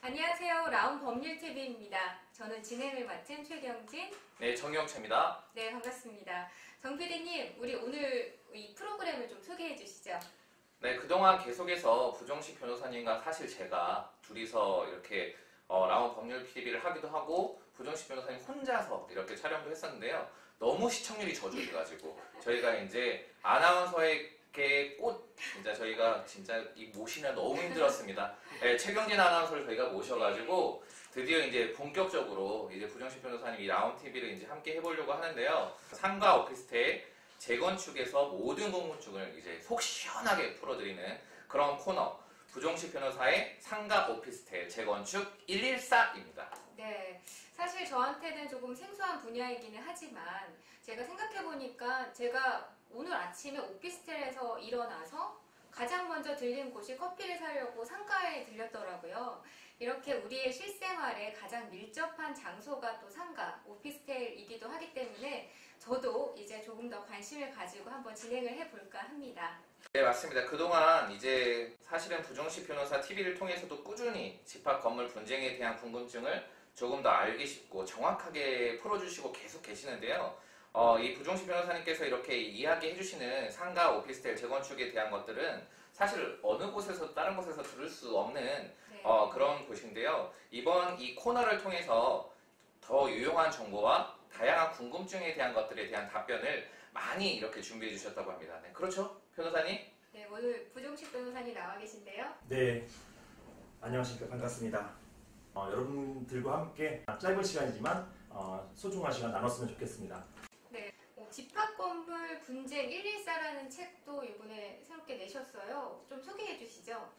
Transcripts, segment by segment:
안녕하세요. 라운 법률TV입니다. 저는 진행을 맡은 최경진. 네, 정영채입니다. 네, 반갑습니다. 정 PD님, 우리 오늘 이 프로그램을 좀 소개해 주시죠. 네, 그동안 계속해서 부정식 변호사님과 사실 제가 둘이서 이렇게 라운 법률TV를 하기도 하고 부정식 변호사님 혼자서 이렇게 촬영도 했었는데요. 너무 시청률이 저조해가지고 저희가 이제 아나운서의 꽃 진짜 저희가 진짜 이 모시느라 너무 힘들었습니다. 네, 최경진 아나운서를 저희가 모셔가지고 드디어 이제 본격적으로 이제 부정식 변호사님 이 라운 TV를 이제 함께 해보려고 하는데요. 상가 오피스텔 재건축에서 모든 궁금증을 이제 속 시원하게 풀어드리는 그런 코너 부정식 변호사의 상가 오피스텔 재건축 114입니다. 네, 사실 저한테는 조금 생소한 분야이기는 하지만 제가 생각해보니까 제가 오늘 아침에 오피스텔에서 일어나서 가장 먼저 들린 곳이 커피를 사려고 상가에 들렸더라고요. 이렇게 우리의 실생활에 가장 밀접한 장소가 또 상가, 오피스텔이기도 하기 때문에 저도 이제 조금 더 관심을 가지고 한번 진행을 해볼까 합니다. 네, 맞습니다. 그동안 이제 사실은 부정식 변호사 TV를 통해서도 꾸준히 집합 건물 분쟁에 대한 궁금증을 조금 더 알기 쉽고 정확하게 풀어주시고 계속 계시는데요. 이 부정식 변호사님께서 이렇게 이야기해 주시는 상가 오피스텔 재건축에 대한 것들은 사실 어느 곳에서 다른 곳에서 들을 수 없는 네. 그런 곳인데요. 이번 이 코너를 통해서 더 유용한 정보와 다양한 궁금증에 대한 것들에 대한 답변을 많이 이렇게 준비해 주셨다고 합니다. 네, 그렇죠? 변호사님? 네, 오늘 부정식 변호사님 나와 계신데요. 네, 안녕하십니까. 반갑습니다. 여러분들과 함께 짧은 시간이지만 소중한 시간 나눴으면 좋겠습니다. 네, 집합건물 분쟁 114라는 책도 이번에 새롭게 내셨어요. 좀 소개해 주시죠.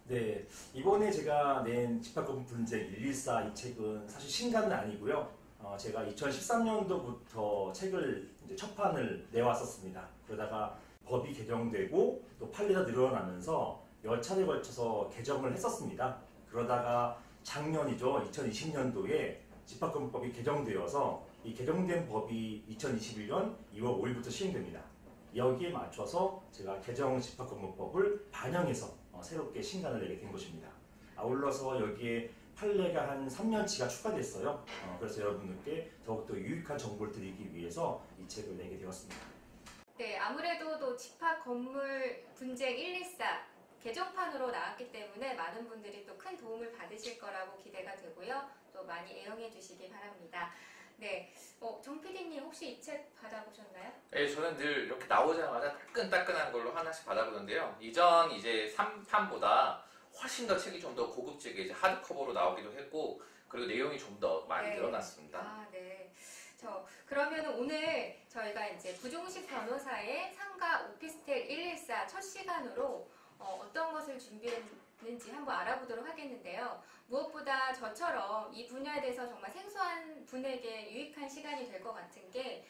네, 이번에 제가 낸 집합건물 분쟁 114 이 책은 사실 신간은 아니고요. 제가 2013년도부터 책을 이제 첫 판을 내왔었습니다. 그러다가 법이 개정되고 또 판례가 늘어나면서 열 차례에 걸쳐서 개정을 했었습니다. 그러다가 작년이죠. 2020년도에 집합건물법이 개정되어서 이 개정된 법이 2021년 2월 5일부터 시행됩니다. 여기에 맞춰서 제가 개정 집합건물법을 반영해서 새롭게 신간을 내게 된 것입니다. 아울러서 여기에 판례가 한 3년치가 추가됐어요. 그래서 여러분들께 더욱더 유익한 정보를 드리기 위해서 이 책을 내게 되었습니다. 네, 아무래도 또 집합건물 분쟁 114 개정판으로 나왔기 때문에 많은 분들이 또 큰 도움을 받으실 거라고 기대가 되고요. 또 많이 애용해 주시기 바랍니다. 네, 정 PD님 혹시 이 책 받아보셨나요? 네, 저는 늘 이렇게 나오자마자 따끈따끈한 걸로 하나씩 받아보는데요. 이전 이제 3판보다 훨씬 더 책이 좀 더 고급지게 이제 하드커버로 나오기도 했고 그리고 내용이 좀 더 많이 네. 늘어났습니다. 아, 네. 그러면 오늘 저희가 이제 부정식 변호사의 상가 오피스텔 114 첫 시간으로 어떤 것을 준비했는지 한번 알아보도록 하겠는데요. 무엇보다 저처럼 이 분야에 대해서 정말 생소한 분에게 유익한 시간이 될 것 같은 게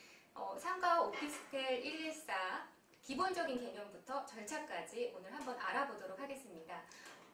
상가 오피스텔 114 기본적인 개념부터 절차까지 오늘 한번 알아보도록 하겠습니다.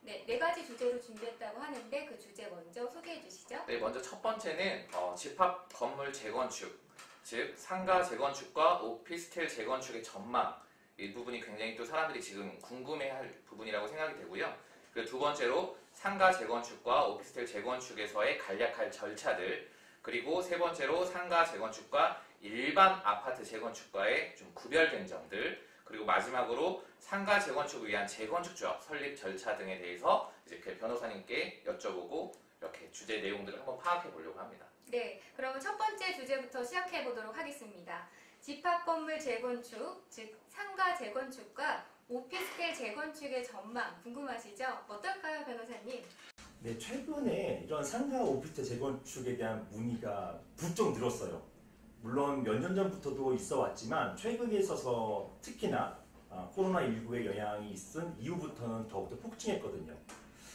네, 4가지 주제로 준비했다고 하는데 그 주제 먼저 소개해 주시죠. 네, 먼저 첫 번째는 집합 건물 재건축, 즉 상가 재건축과 오피스텔 재건축의 전망, 이 부분이 굉장히 또 사람들이 지금 궁금해할 부분이라고 생각이 되고요. 그리고 두 번째로 상가 재건축과 오피스텔 재건축에서의 간략할 절차들, 그리고 세 번째로 상가 재건축과 일반 아파트 재건축과의 좀 구별된 점들, 그리고 마지막으로 상가 재건축을 위한 재건축조합 설립 절차 등에 대해서 이제 변호사님께 여쭤보고 이렇게 주제 내용들을 한번 파악해 보려고 합니다. 네, 그러면 첫 번째 주제부터 시작해 보도록 하겠습니다. 집합건물 재건축, 즉 상가 재건축과 오피스텔 재건축의 전망 궁금하시죠? 어떨까요, 변호사님? 네, 최근에 이런 상가 오피스텔 재건축에 대한 문의가 부쩍 늘었어요. 물론 몇 년 전부터도 있어 왔지만 최근에 있어서 특히나 코로나19의 영향이 있은 이후부터는 더욱더 폭증했거든요.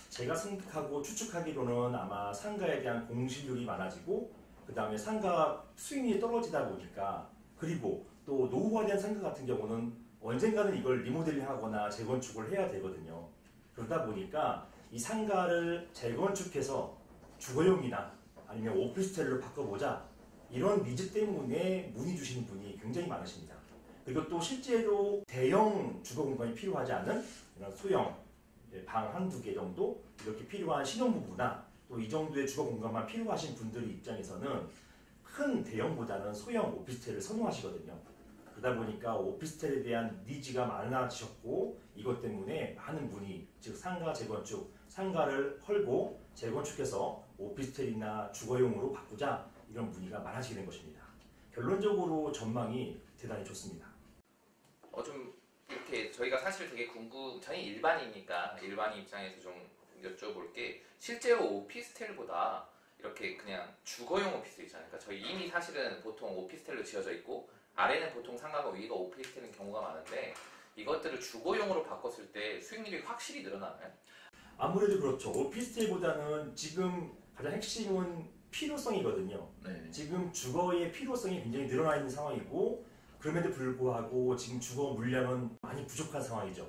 제가 생각하고 추측하기로는 아마 상가에 대한 공실률이 많아지고 그 다음에 상가 수익률이 떨어지다 보니까 그리고 또 노후화된 상가 같은 경우는 언젠가는 이걸 리모델링하거나 재건축을 해야 되거든요. 그러다 보니까 이 상가를 재건축해서 주거용이나 아니면 오피스텔로 바꿔보자 이런 니즈 때문에 문의 주시는 분이 굉장히 많으십니다. 그리고 또 실제로 대형 주거 공간이 필요하지 않은 이런 소형 방 한두 개 정도 이렇게 필요한 신혼부부나 또 이 정도의 주거 공간만 필요하신 분들 입장에서는 큰 대형보다는 소형 오피스텔을 선호하시거든요. 그러다 보니까 오피스텔에 대한 니즈가 많아지셨고 이것 때문에 많은 분이 즉 상가 재건축, 상가를 헐고 재건축해서 오피스텔이나 주거용으로 바꾸자 이런 문의가 많아지게 된 것입니다. 결론적으로 전망이 대단히 좋습니다. 좀 이렇게 저희가 사실 되게 저희 일반이니까 일반 입장에서 좀 여쭤볼 게 실제로 오피스텔보다 이렇게 그냥 주거용 오피스텔 있잖아요. 그러니까 저희 이미 사실은 보통 오피스텔로 지어져 있고 아래는 보통 상가가 위가 오피스텔인 경우가 많은데 이것들을 주거용으로 바꿨을 때 수익률이 확실히 늘어나나요? 아무래도 그렇죠. 오피스텔보다는 지금 가장 핵심은 필요성이거든요. 네. 지금 주거의 필요성이 굉장히 늘어나 있는 상황이고 그럼에도 불구하고 지금 주거 물량은 많이 부족한 상황이죠.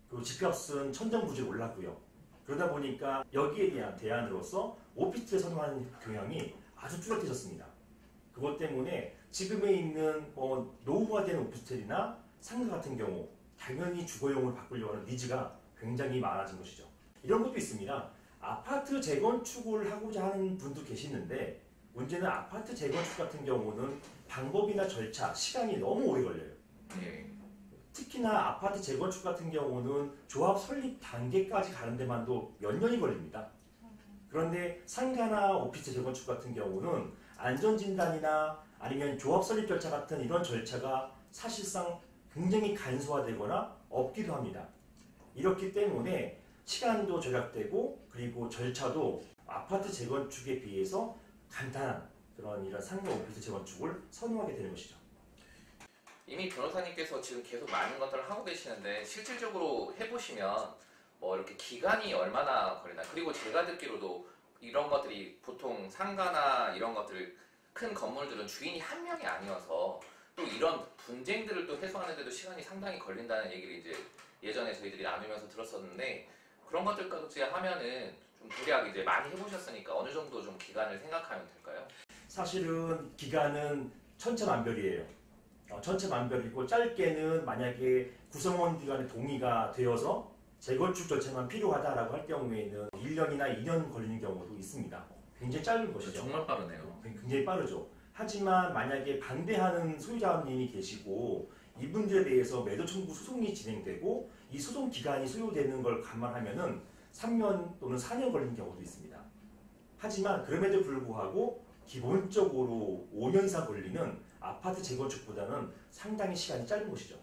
그리고 집값은 천정부지로 올랐고요. 그러다 보니까 여기에 대한 대안으로서 오피스텔 선호하는 경향이 아주 뚜렷해졌습니다. 그것 때문에 지금에 있는 노후가 된 오피스텔이나 상가 같은 경우 당연히 주거용으로 바꾸려고 하는 니즈가 굉장히 많아진 것이죠. 이런 것도 있습니다. 아파트 재건축을 하고자 하는 분도 계시는데 문제는 아파트 재건축 같은 경우는 방법이나 절차, 시간이 너무 오래 걸려요. 네. 특히나 아파트 재건축 같은 경우는 조합 설립 단계까지 가는 데만도 몇 년이 걸립니다. 그런데 상가나 오피스 재건축 같은 경우는 안전진단이나 아니면 조합 설립 절차 같은 이런 절차가 사실상 굉장히 간소화되거나 없기도 합니다. 이렇기 때문에 시간도 절약되고 그리고 절차도 아파트 재건축에 비해서 간단한 그런 이런 상가 오피스 재건축을 선호하게 되는 것이죠. 이미 변호사님께서 지금 계속 많은 것들을 하고 계시는데 실질적으로 해보시면 이렇게 기간이 얼마나 걸리나 그리고 제가 듣기로도 이런 것들이 보통 상가나 이런 것들 큰 건물들은 주인이 한 명이 아니어서 또 이런 분쟁들을 또 해소하는데도 시간이 상당히 걸린다는 얘기를 이제 예전에 저희들이 나누면서 들었었는데 그런 것들까지 하면은 좀 대략 이제 많이 해보셨으니까 어느 정도 좀 기간을 생각하면 될까요? 사실은 기간은 천차만별이에요. 천차만별이고 짧게는 만약에 구성원들 간의 동의가 되어서 재건축 절차만 필요하다라고 할 경우에는 1년이나 2년 걸리는 경우도 있습니다. 굉장히 짧은 것이죠. 정말 빠르네요. 굉장히 빠르죠. 하지만 만약에 반대하는 소유자님이 계시고 이분들에 대해서 매도 청구 소송이 진행되고 이 소송 기간이 소요되는 걸 감안하면은 3년 또는 4년 걸리는 경우도 있습니다. 하지만 그럼에도 불구하고 기본적으로 5년 이상 걸리는 아파트 재건축보다는 상당히 시간이 짧은 것이죠.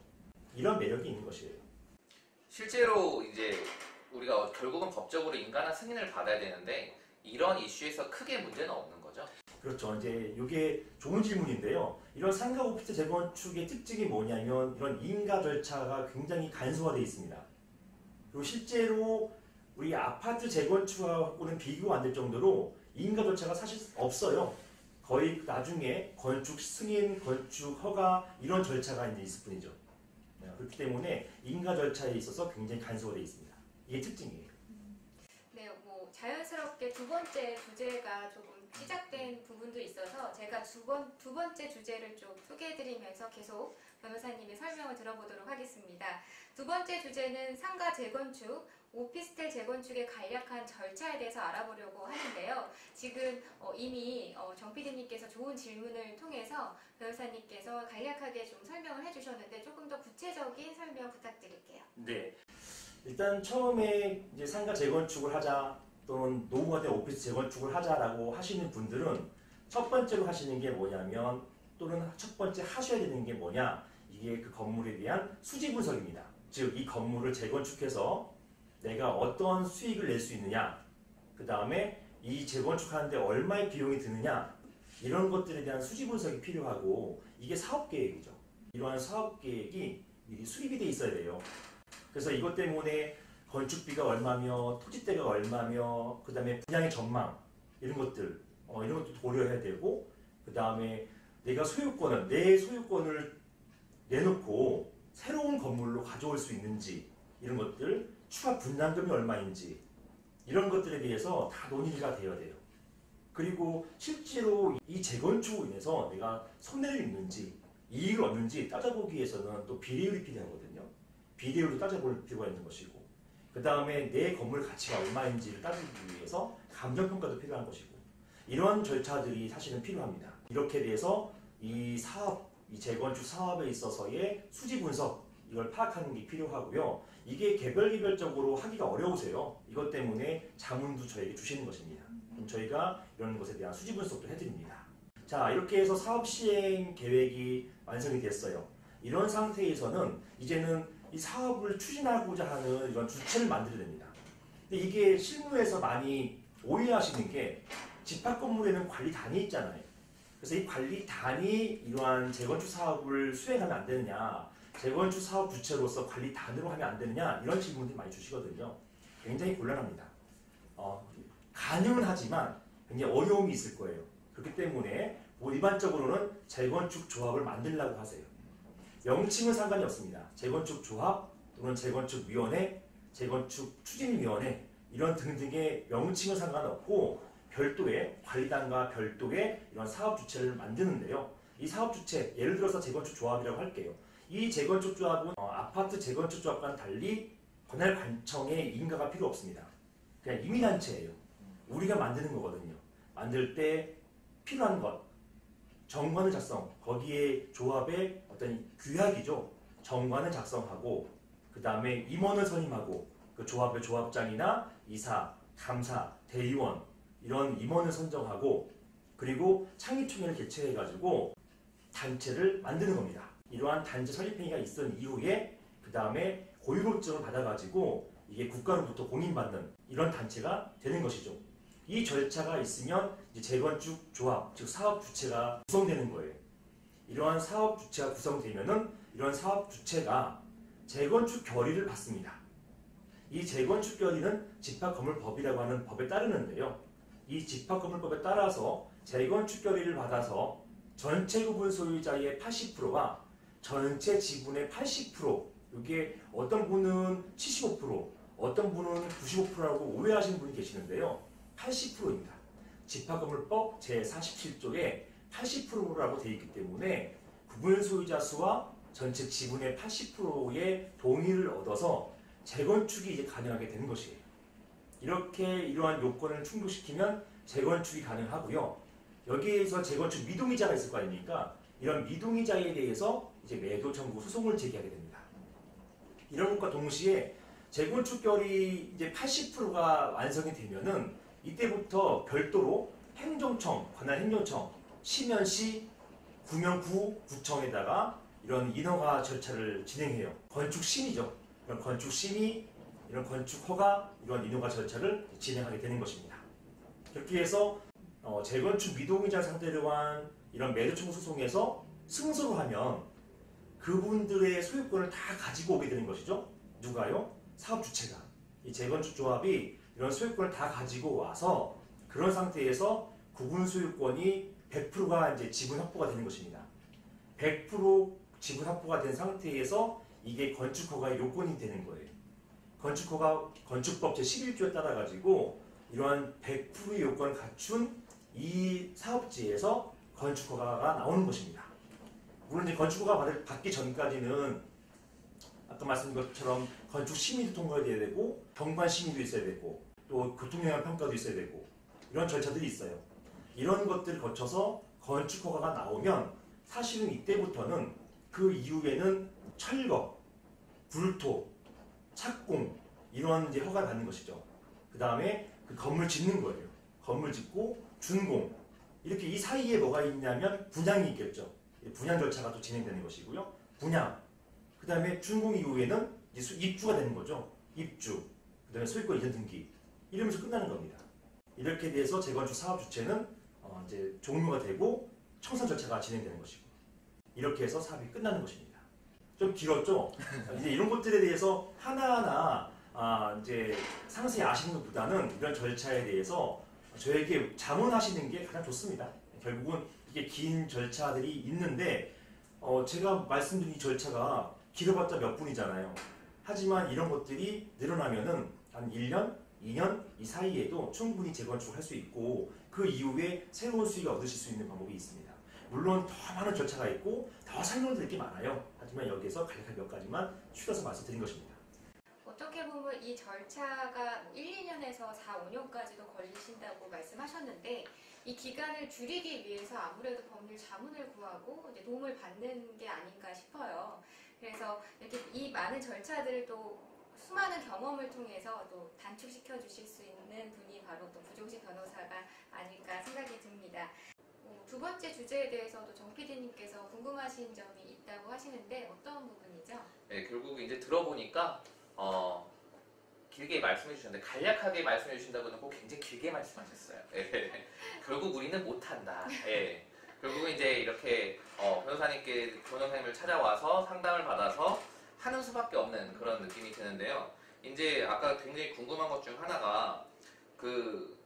이런 매력이 있는 것이에요. 실제로 이제 우리가 결국은 법적으로 인가나 승인을 받아야 되는데 이런 이슈에서 크게 문제는 없는 거죠? 그렇죠. 이제 이게 좋은 질문인데요. 이런 상가 오피스 재건축의 특징이 뭐냐면 이런 인가 절차가 굉장히 간소화되어 있습니다. 그리고 실제로 우리 아파트 재건축하고는 비교가 안 될 정도로 인가 절차가 사실 없어요. 거의 나중에 건축 승인, 건축 허가 이런 절차가 이제 있을 뿐이죠. 그렇기 때문에 인가 절차에 있어서 굉장히 간소화되어 있습니다. 이게 특징이에요. 네, 자연스럽게 두 번째 주제가 조금 시작된 부분도 있어서 제가 두 번째 주제를 좀 소개해드리면서 계속 변호사님의 설명을 들어보도록 하겠습니다. 두 번째 주제는 상가 재건축, 오피스텔 재건축의 간략한 절차에 대해서 알아보려고 하는데요. 지금 이미 정 PD님께서 좋은 질문을 통해서 변호사님께서 간략하게 좀 설명을 해주셨는데 조금 더 구체적인 설명 부탁드릴게요. 네. 일단 처음에 이제 상가 재건축을 하자 또는 노후가 된 오피스 재건축을 하자라고 하시는 분들은 첫 번째로 하시는 게 뭐냐면 또는 첫 번째 하셔야 되는 게 뭐냐 이게 그 건물에 대한 수지 분석입니다. 즉 이 건물을 재건축해서 내가 어떤 수익을 낼 수 있느냐 그 다음에 이 재건축하는데 얼마의 비용이 드느냐 이런 것들에 대한 수지 분석이 필요하고 이게 사업계획이죠. 이러한 사업계획이 미리 수립이 돼 있어야 돼요. 그래서 이것 때문에 건축비가 얼마며 토지대가 얼마며 그 다음에 분양의 전망 이런 것들 이런 것도 고려해야 되고 그 다음에 내가 내 소유권을 내놓고 새로운 건물로 가져올 수 있는지 이런 것들 추가 분담금이 얼마인지 이런 것들에 대해서 다 논의가 되어야 돼요. 그리고 실제로 이 재건축으로 인해서 내가 손해를 입는지 이익을 얻는지 따져보기 위해서는 또 비례율이 필요하거든요. 비례율도 따져볼 필요가 있는 것이고 그 다음에 내 건물 가치가 얼마인지를 따지기 위해서 감정평가도 필요한 것이고 이런 절차들이 사실은 필요합니다. 이렇게 돼서 이 사업, 이 재건축 사업에 있어서의 수지 분석 이걸 파악하는 게 필요하고요. 이게 개별적으로 하기가 어려우세요. 이것 때문에 자문도 저에게 주시는 것입니다. 그럼 저희가 이런 것에 대한 수지 분석도 해드립니다. 자, 이렇게 해서 사업 시행 계획이 완성이 됐어요. 이런 상태에서는 이제는 이 사업을 추진하고자 하는 이런 주체를 만들어야 됩니다. 근데 이게 실무에서 많이 오해하시는 게 집합 건물에는 관리단이 있잖아요. 그래서 이 관리단이 이러한 재건축 사업을 수행하면 안 되느냐, 재건축 사업 주체로서 관리단으로 하면 안 되느냐 이런 질문들이 많이 주시거든요. 굉장히 곤란합니다. 가능은 하지만 굉장히 어려움이 있을 거예요. 그렇기 때문에 일반적으로는 재건축 조합을 만들려고 하세요. 명칭은 상관이 없습니다. 재건축 조합 또는 재건축위원회, 재건축 추진위원회 이런 등등의 명칭은 상관없고 별도의 관리단과 별도의 이런 사업 주체를 만드는데요. 이 사업 주체, 예를 들어서 재건축 조합이라고 할게요. 이 재건축 조합은 아파트 재건축 조합과는 달리 관할 관청에 인가가 필요 없습니다. 그냥 임의단체예요. 우리가 만드는 거거든요. 만들 때 필요한 것, 정관을 작성, 거기에 조합의 어떤 규약이죠. 정관을 작성하고 그 다음에 임원을 선임하고 그 조합의 조합장이나 이사, 감사, 대의원 이런 임원을 선정하고 그리고 창립총회를 개최해가지고 단체를 만드는 겁니다. 이러한 단체 설립행위가 있은 이후에 그 다음에 고유로증을 받아가지고 이게 국가로부터 공인받는 이런 단체가 되는 것이죠. 이 절차가 있으면 이제 재건축 조합, 즉 사업 주체가 구성되는 거예요. 이러한 사업 주체가 구성되면은 이런 사업 주체가 재건축 결의를 받습니다. 이 재건축 결의는 집합건물법이라고 하는 법에 따르는데요. 이 집합건물법에 따라서 재건축 결의를 받아서 전체 구분 소유자의 80%와 전체 지분의 80%, 이게 어떤 분은 75%, 어떤 분은 95%라고 오해하시는 분이 계시는데요. 80%입니다. 집합건물법 제47조에 80%라고 되어 있기 때문에 구분 소유자 수와 전체 지분의 80%의 동의를 얻어서 재건축이 이제 가능하게 되는 것이에요. 이렇게 이러한 요건을 충족시키면 재건축이 가능하고요. 여기에서 재건축 미동의자가 있을 거 아닙니까? 이런 미동의자에 대해서 이제 매도 청구 소송을 제기하게 됩니다. 이런 것과 동시에 재건축 결의 이제 80%가 완성이 되면은 이때부터 별도로 행정청, 관할 행정청, 시면시, 구면구, 구청에다가 이런 인허가 절차를 진행해요. 건축심의죠. 이런 건축심의, 이런 건축허가, 이런 인허가 절차를 진행하게 되는 것입니다. 그렇게 해서 재건축 미동의자 상대로 한 이런 매도청구 소송에서 승소를 하면 그분들의 소유권을 다 가지고 오게 되는 것이죠. 누가요? 사업 주체가. 이 재건축 조합이 이런 소유권을 다 가지고 와서 그런 상태에서 구분 소유권이 100%가 이제 지분 확보가 되는 것입니다. 100% 지분 확보가 된 상태에서 이게 건축허가의 요건이 되는 거예요. 건축허가 건축법 제11조에 따라 가지고 이러한 100%의 요건을 갖춘 이 사업지에서 건축허가가 나오는 것입니다. 물론 이제 건축허가 받기 전까지는 아까 말씀드린 것처럼 건축 심의도 통과해야 되고 경관 심의도 있어야 되고 또 교통영향 평가도 있어야 되고 이런 절차들이 있어요. 이런 것들을 거쳐서 건축허가가 나오면 사실은 이때부터는 그 이후에는 철거, 불토, 착공 이런 이제 허가를 받는 것이죠. 그 다음에 그 건물 짓는 거예요. 건물 짓고 준공 이렇게 이 사이에 뭐가 있냐면 분양이 있겠죠. 분양 절차가 또 진행되는 것이고요. 분양 그 다음에 준공 이후에는 이제 입주가 되는 거죠. 입주 그 다음에 소유권 이전 등기 이러면서 끝나는 겁니다. 이렇게 돼서 재건축 사업 주체는 이제 종료가 되고 청산 절차가 진행되는 것이고 이렇게 해서 사업이 끝나는 것입니다. 좀 길었죠? 이제 이런 것들에 대해서 하나하나 이제 상세히 아시는 것보다는 이런 절차에 대해서 저에게 자문하시는 게 가장 좋습니다. 결국은 이게 긴 절차들이 있는데 제가 말씀드린 이 절차가 길어봤자 몇 분이잖아요. 하지만 이런 것들이 늘어나면은 한 1년, 2년 이 사이에도 충분히 재건축을 할 수 있고 그 이후에 새로운 수익을 얻으실 수 있는 방법이 있습니다. 물론 더 많은 절차가 있고 더 설명드릴 게 많아요. 하지만 여기에서 간략하게 몇 가지만 추려서 말씀드린 것입니다. 어떻게 보면 이 절차가 뭐 1, 2년에서 4, 5년까지도 걸리신다고 말씀하셨는데 이 기간을 줄이기 위해서 아무래도 법률 자문을 구하고 이제 도움을 받는 게 아닌가 싶어요. 그래서 이렇게 이 많은 절차들을 또 수많은 경험을 통해서 또 단축시켜 주실 수 있는 분이 바로 또 부종식 변호사가 아닐까 생각이 듭니다. 두 번째 주제에 대해서도 정 PD님께서 궁금하신 점이 있다고 하시는데 어떤 부분이죠? 네, 결국 이제 들어보니까 길게 말씀해 주셨는데 간략하게 말씀해 주신다고는 꼭 굉장히 길게 말씀하셨어요. 예. 결국 우리는 못한다. 예. 결국은 이제 이렇게 변호사님을 찾아와서 상담을 받아서 하는 수밖에 없는 그런 느낌이 드는데요. 이제 아까 굉장히 궁금한 것 중 하나가 그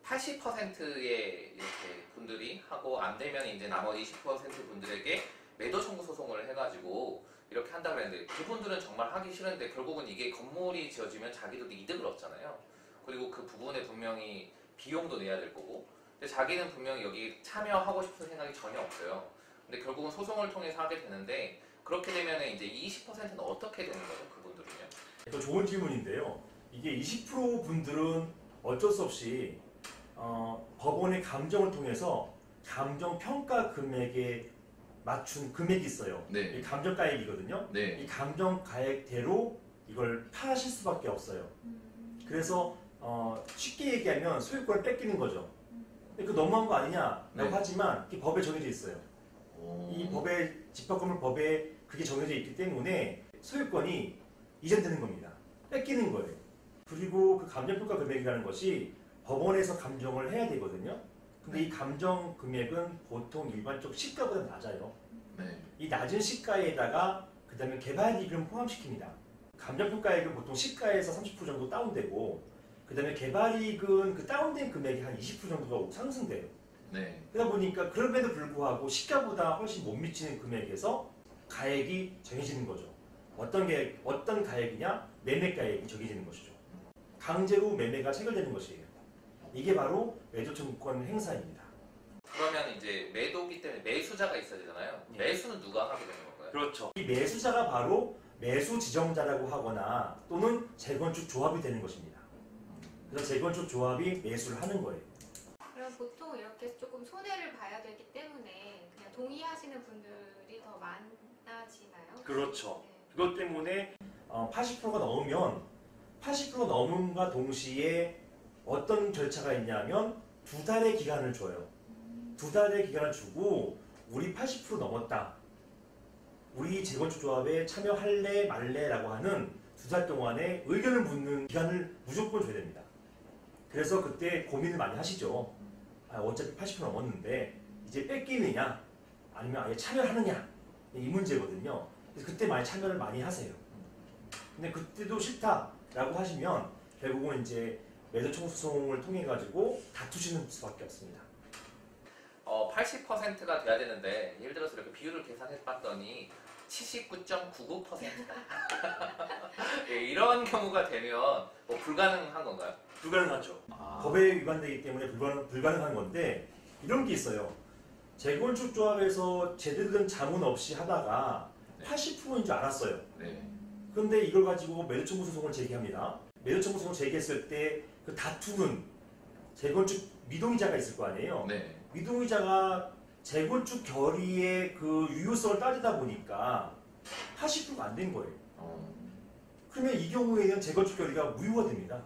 80%의 이렇게 분들이 하고 안 되면 이제 나머지 20% 분들에게 매도 청구 소송을 해가지고 이렇게 한다고 했는데 그분들은 정말 하기 싫은데 결국은 이게 건물이 지어지면 자기들도 이득을 얻잖아요. 그리고 그 부분에 분명히 비용도 내야 될 거고 근데 자기는 분명히 여기 참여하고 싶은 생각이 전혀 없어요. 근데 결국은 소송을 통해서 하게 되는데 그렇게 되면 이제 20%는 어떻게 되는 거죠? 그분들은요? 또 좋은 질문인데요. 이게 20% 분들은 어쩔 수 없이 법원의 감정을 통해서 감정 평가 금액에 맞춘 금액이 있어요. 네. 이 감정 가액이거든요. 네. 이 감정 가액대로 이걸 파실 수밖에 없어요. 그래서 쉽게 얘기하면 소유권을 뺏기는 거죠. 근데 그 너무한 거 아니냐라고 네. 하지만 이 법에 정해져 있어요. 이 법에 집합건물 법에 그게 정해져 있기 때문에 소유권이 이전되는 겁니다. 뺏기는 거예요. 그리고 그 감정평가 금액이라는 것이 법원에서 감정을 해야 되거든요. 근데 이 감정 금액은 보통 일반적 시가보다 낮아요. 네. 이 낮은 시가에다가 그 다음에 개발이익을 포함시킵니다. 감정평가액은 보통 시가에서 30% 정도 다운되고 그 다음에 개발이익은 그 다운된 금액이 한 20% 정도가 상승돼요. 네. 그러다 보니까 그럼에도 불구하고 시가보다 훨씬 못 미치는 금액에서 가액이 정해지는 거죠. 어떤 가액이냐? 매매가액이 정해지는 것이죠. 강제로 매매가 체결되는 것이에요. 이게 바로 매도청구권 행사입니다. 그러면 이제 매도기 때문에 매수자가 있어야 되잖아요. 네. 매수는 누가 하게 되는 건가요? 그렇죠. 이 매수자가 바로 매수 지정자라고 하거나 또는 재건축 조합이 되는 것입니다. 그래서 재건축 조합이 매수를 하는 거예요. 그럼 보통 이렇게 조금 손해를 봐야 되기 때문에 그냥 동의하시는 분들이 더 많아지나요? 그렇죠. 네. 그것 때문에 80%가 넘으면 80% 넘음과 동시에 어떤 절차가 있냐면 2달의 기간을 줘요. 2달의 기간을 주고 우리 80% 넘었다. 우리 재건축 조합에 참여할래 말래라고 하는 2달 동안에 의견을 묻는 기간을 무조건 줘야 됩니다. 그래서 그때 고민을 많이 하시죠. 어차피 80% 넘었는데 이제 뺏기느냐 아니면 아예 참여하느냐 이 문제거든요. 그래서 그때 많이 참여를 많이 하세요. 근데 그때도 싫다라고 하시면 결국은 이제 매도 청구 소송을 통해 가지고 다투시는 수밖에 없습니다. 80%가 돼야 되는데 예를 들어서 이렇게 비율을 계산해 봤더니 79.99%다. 예, 이런 경우가 되면 뭐 불가능한 건가요? 불가능하죠. 법에 위반되기 때문에 불가능한 건데 이런 게 있어요. 재건축 조합에서 제대로 된 자문 없이 하다가 네. 80%인 줄 알았어요. 네. 그런데 이걸 가지고 매도 청구 소송을 제기합니다. 매도 청구 소송을 제기했을 때 그 다투는 재건축 미동의자가 있을 거 아니에요. 네. 미동의자가 재건축 결의의 그 유효성을 따지다 보니까 80%가 안 된 거예요. 그러면 이 경우에는 재건축 결의가 무효가 됩니다.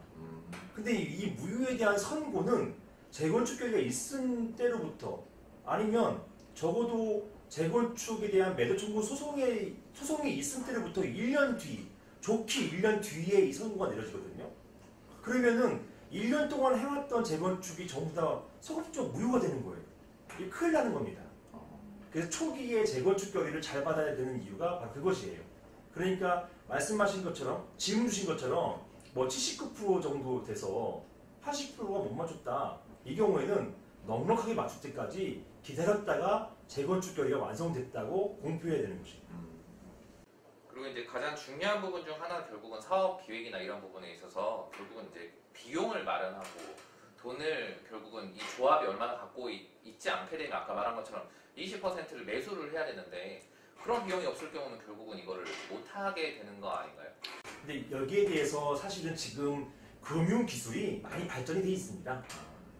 근데 이 무효에 대한 선고는 재건축 결의가 있은 때로부터 아니면 적어도 재건축에 대한 매도 청구 소송이 있은 때로부터 1년 뒤, 좋게 1년 뒤에 이 선고가 내려지거든요. 그러면은 1년 동안 해왔던 재건축이 전부 다 소급적 무효가 되는 거예요. 이게 큰일 나는 겁니다. 그래서 초기에 재건축 결의를 잘 받아야 되는 이유가 바로 그것이에요. 그러니까 말씀하신 것처럼 질문 주신 것처럼 뭐 79% 정도 돼서 80%가 못 맞췄다. 이 경우에는 넉넉하게 맞출 때까지 기다렸다가 재건축 결의가 완성됐다고 공표해야 되는 것입니다. 그리고 이제 가장 중요한 부분 중 하나는 결국은 사업 기획이나 이런 부분에 있어서 결국은 이제 비용을 마련하고 돈을 결국은 이 조합이 얼마나 갖고 있지 않게 되면 아까 말한 것처럼 20%를 매수를 해야 되는데 그런 비용이 없을 경우는 결국은 이거를 못하게 되는 거 아닌가요? 근데 여기에 대해서 사실은 지금 금융 기술이 많이 발전이 되어 있습니다.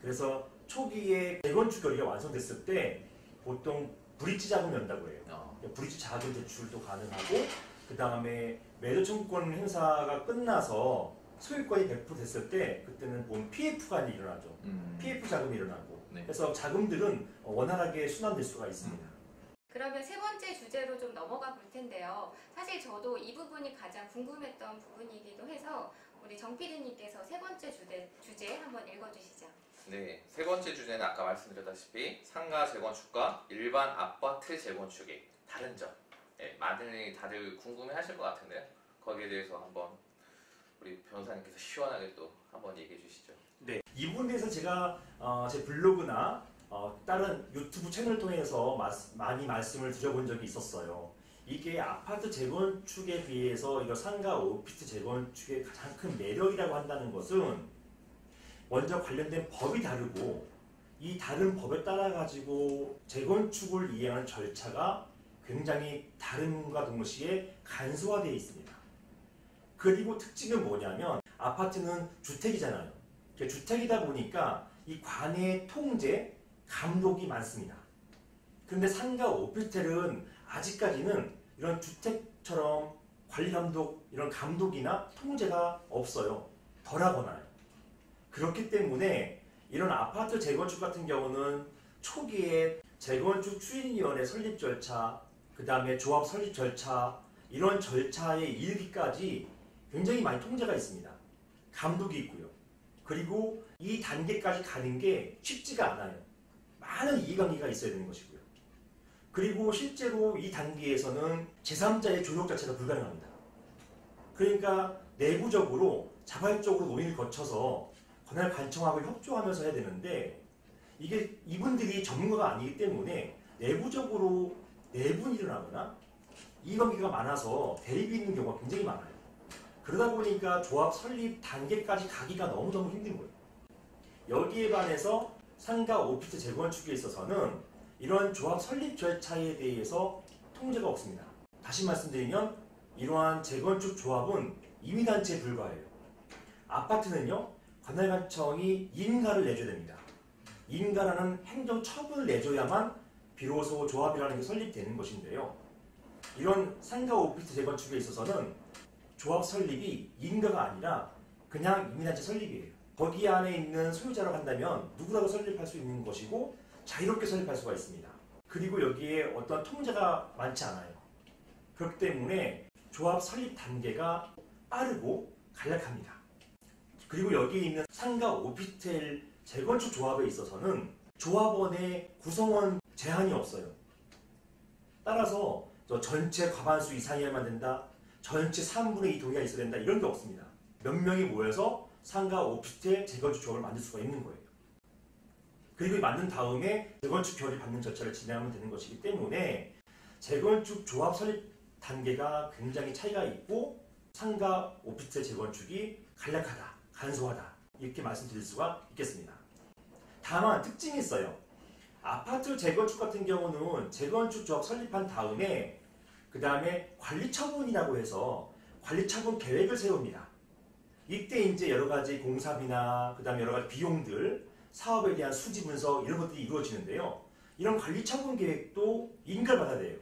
그래서 초기에 재건축 결의가 완성됐을 때 보통 브릿지 자금이 온다고 해요. 브릿지 자금 대출도 가능하고 그 다음에 매도 청구권 행사가 끝나서 소유권이 100% 됐을 때 그때는 보면 PF가 일어나죠. PF 자금이 일어나고 네. 그래서 자금들은 원활하게 순환될 수가 있습니다. 그러면 세 번째 주제로 좀 넘어가 볼 텐데요. 사실 저도 이 부분이 가장 궁금했던 부분이기도 해서 우리 정 PD님께서 세 번째 주제 한번 읽어주시죠. 네, 세 번째 주제는 아까 말씀드렸다시피 상가 재건축과 일반 아파트 재건축의 다른 점. 네, 많이 다들 궁금해하실 것 같은데요. 거기에 대해서 한번 우리 변호사님께서 시원하게 또 한번 얘기해 주시죠. 네, 이 부분에 대해서 제가 제 블로그나 다른 유튜브 채널을 통해서 많이 말씀을 드려본 적이 있었어요. 이게 아파트 재건축에 비해서 이거 상가 오피스 재건축의 가장 큰 매력이라고 한다는 것은 먼저 관련된 법이 다르고 이 다른 법에 따라 가지고 재건축을 이행하는 절차가 굉장히 다름과 동시에 간소화되어 있습니다. 그리고 특징은 뭐냐면 아파트는 주택이잖아요. 주택이다 보니까 이 관의 통제, 감독이 많습니다. 그런데 상가 오피스텔은 아직까지는 이런 주택처럼 관리 감독, 이런 감독이나 통제가 없어요. 덜하거나요. 그렇기 때문에 이런 아파트 재건축 같은 경우는 초기에 재건축 추진위원회 설립 절차, 그 다음에 조합 설립 절차, 이런 절차에 이르기까지 굉장히 많이 통제가 있습니다. 감독이 있고요. 그리고 이 단계까지 가는 게 쉽지가 않아요. 많은 이해관계가 있어야 되는 것이고요. 그리고 실제로 이 단계에서는 제3자의 조력 자체가 불가능합니다. 그러니까 내부적으로 자발적으로 논의를 거쳐서 권한을 관청하고 협조하면서 해야 되는데 이게 이분들이 전문가가 아니기 때문에 내부적으로 내분이 일어나거나 이해관계가 많아서 대립이 있는 경우가 굉장히 많아요. 그러다 보니까 조합 설립 단계까지 가기가 너무너무 힘든 거예요. 여기에 반해서 상가 오피스 재건축에 있어서는 이런 조합 설립 절차에 대해서 통제가 없습니다. 다시 말씀드리면 이러한 재건축 조합은 임의단체에 불과해요. 아파트는요, 관할관청이 인가를 내줘야 됩니다. 인가라는 행정처분을 내줘야만 비로소 조합이라는 게 설립되는 것인데요. 이런 상가 오피스 재건축에 있어서는 조합 설립이 인가가 아니라 그냥 임의단체 설립이에요. 거기 안에 있는 소유자라고 한다면 누구라도 설립할 수 있는 것이고 자유롭게 설립할 수가 있습니다. 그리고 여기에 어떤 통제가 많지 않아요. 그렇기 때문에 조합 설립 단계가 빠르고 간략합니다. 그리고 여기에 있는 상가 오피스텔 재건축 조합에 있어서는 조합원의 구성원 제한이 없어요. 따라서 전체 과반수 이상이어야만 된다, 전체 3분의 2 동의가 있어야 된다, 이런 게 없습니다. 몇 명이 모여서 상가 오피스텔 재건축 조합을 만들 수가 있는 거예요. 그리고 만든 다음에 재건축 결의 받는 절차를 진행하면 되는 것이기 때문에 재건축 조합 설립 단계가 굉장히 차이가 있고 상가 오피스텔 재건축이 간략하다, 간소하다, 이렇게 말씀드릴 수가 있겠습니다. 다만 특징이 있어요. 아파트 재건축 같은 경우는 재건축 조합 설립한 다음에 그 다음에 관리처분이라고 해서 관리처분 계획을 세웁니다. 이때 이제 여러 가지 공사비나 그 다음에 여러 가지 비용들, 사업에 대한 수지 분석 이런 것들이 이루어지는데요. 이런 관리처분 계획도 인가를 받아야 돼요.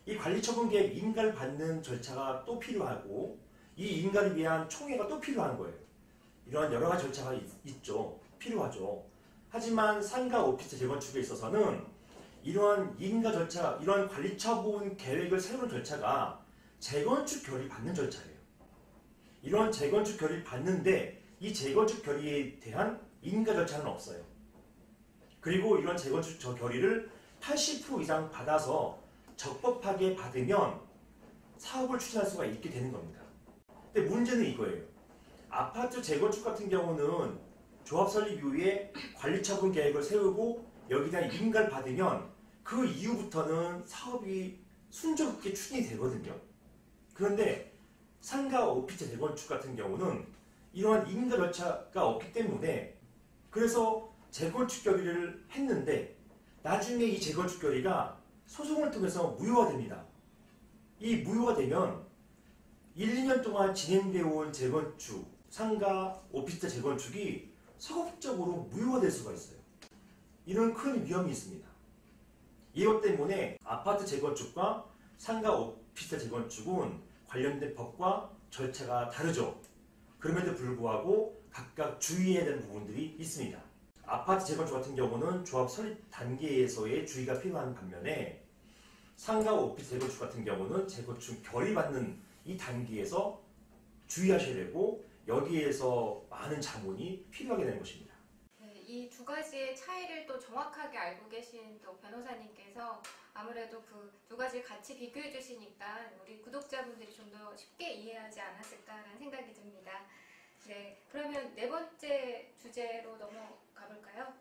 이 관리처분 계획 인가를 받는 절차가 또 필요하고 이 인가를 위한 총회가 또 필요한 거예요. 이런 여러 가지 절차가 있죠. 필요하죠. 하지만 상가 오피스 재건축에 있어서는 이러한 인가 절차, 이런 관리처분 계획을 세우는 절차가 재건축 결의 받는 절차예요. 이런 재건축 결의를 받는데 이 재건축 결의에 대한 인가 절차는 없어요. 그리고 이런 재건축 결의를 80% 이상 받아서 적법하게 받으면 사업을 추진할 수가 있게 되는 겁니다. 근데 문제는 이거예요. 아파트 재건축 같은 경우는 조합 설립 이후에 관리처분 계획을 세우고 여기에 대한 인가를 받으면 그 이후부터는 사업이 순조롭게 추진이 되거든요. 그런데 상가 오피스 재건축 같은 경우는 이러한 인가 절차가 없기 때문에 그래서 재건축 결의를 했는데 나중에 이 재건축 결의가 소송을 통해서 무효화됩니다. 이 무효가 되면 1, 2년 동안 진행되어 온 재건축, 상가, 오피스텔 재건축이 서극적으로 무효화될 수가 있어요. 이런 큰 위험이 있습니다. 이것 때문에 아파트 재건축과 상가, 오피스텔 재건축은 관련된 법과 절차가 다르죠. 그럼에도 불구하고 각각 주의해야 되는 부분들이 있습니다. 아파트 재건축 같은 경우는 조합 설립 단계에서의 주의가 필요한 반면에 상가, 오피스텔 재건축 같은 경우는 재건축 결의받는 이 단계에서 주의하셔야 되고 여기에서 많은 자문이 필요하게 되는 것입니다. 네, 이 두 가지의 차이를 또 정확하게 알고 계신 또 변호사님께서 아무래도 그 두 가지를 같이 비교해 주시니까 우리 구독자분들이 좀 더 쉽게 이해하지 않았을까라는 생각이 듭니다. 네, 그러면 네 번째 주제로 넘어가 볼까요?